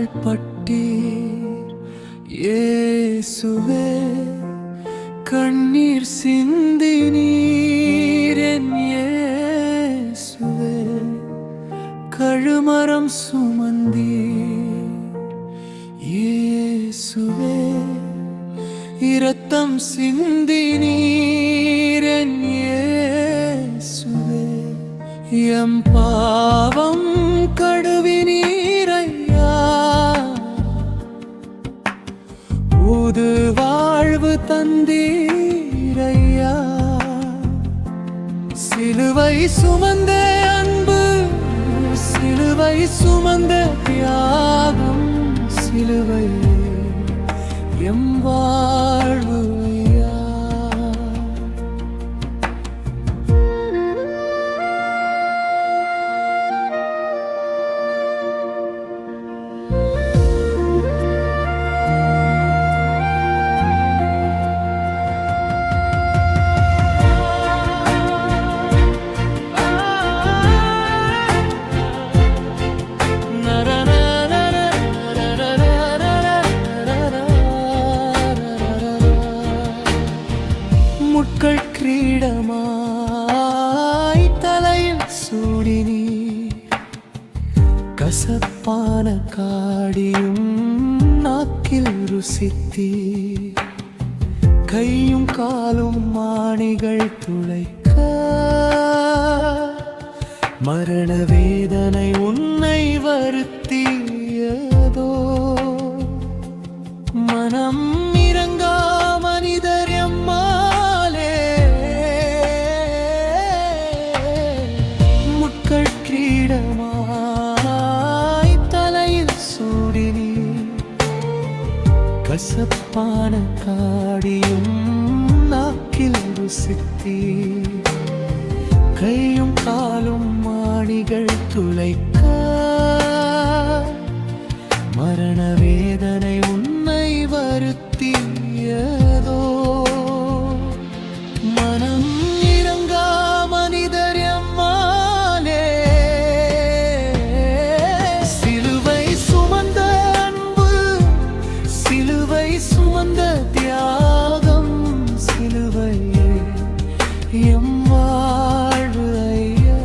பாடுகள் பட்டீர் இயேசுவே, கண்ணீர் சிந்தினீர் என் இயேசுவே, கழுமரம் சுமந்தீர் இயேசுவே, இரத்தம் சிந்தினீர் என் இயேசுவே, எம் பாவம் கழுவினீரையா, புது வாழ்வு தந்தீரையா, சிலுவை சுமந்த அன்பு, சிலுவை சுமந்த தியாகம், சிலுவை எம் வாழ்வு ஐயா. முட்கள் கிரீடமாய் தலையில் சூடினீர், கசப்பான காடியும் நாக்கில் ருசித்தீர், கையும் காலும் மாணிகள் துளைக்க, மரண வேதனை உன்னை வருத்தியதோ, மனம் இறங்கா மனிதர் எம்மாலே, முட்கள் கிரீடமாய் தலையில் சூடினீர், கசப்பான காடியும் நாக்கில் ருசித்தீர், கையும் காலும் மாணிகள் துளைக்க, மரண வேதனை உன்னை வருத்தியதோ, மனம் இறங்கா மனிதர் எம்மாலே, சிலுவை சுமந்த அன்பு, சிலுவை சுமந்த தியாகம், சிலுவை எம் வாழ்வு ஐயா.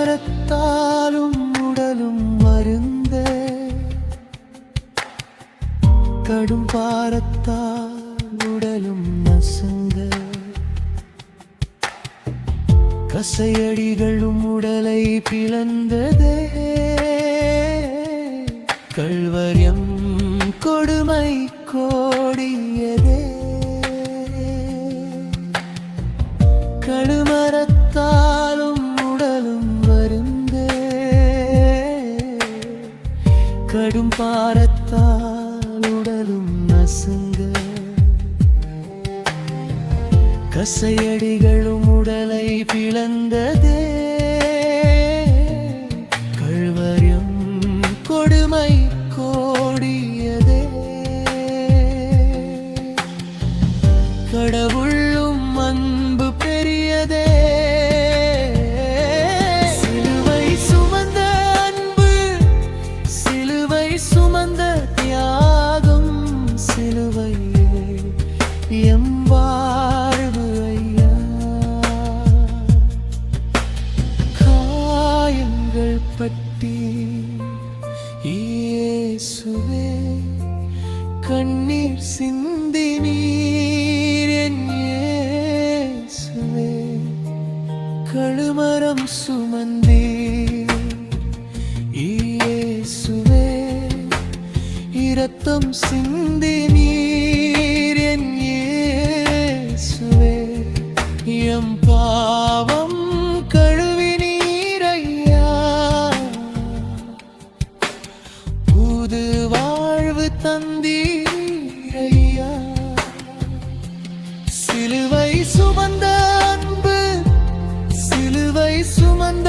கழுமரத்தாலும் உடலும் மருந்த, கடும் பாரத்தால் உடலும் நசுங்க, கசையடிகளும் உடலை பிளந்ததே, கள்வரியம் கொடுமை கோடியதே, கழுமரத்தாலும் உடலும் வருந்த, கடும் பாரத்தால் உடலும் நசுங்க, கசையடிகளும் உடலை பிளந்ததே, கள்வரியம் கொடுமை கோடியதே, கடவுளும் அன்பு பெரியதே, சிலுவை சுமந்த அன்பு, சிலுவை சுமந்த தியாகம், சிலுவை எம் வாழ்வு ஐயா. காயங்கள் பட்டி இயேசுவே, கண்ணீர் சிந்தினீர் என் இயேசுவே, கழுமரம் சுமந்தீர் இயேசுவே, இரத்தம் சிந்தினீர் என் இயேசுவே, எம் பாவம் கழுவினீரையா, புது வாழ்வு தந்தீரையா, சிலுவை சுமந்த அன்பு, சிலுவை சுமந்த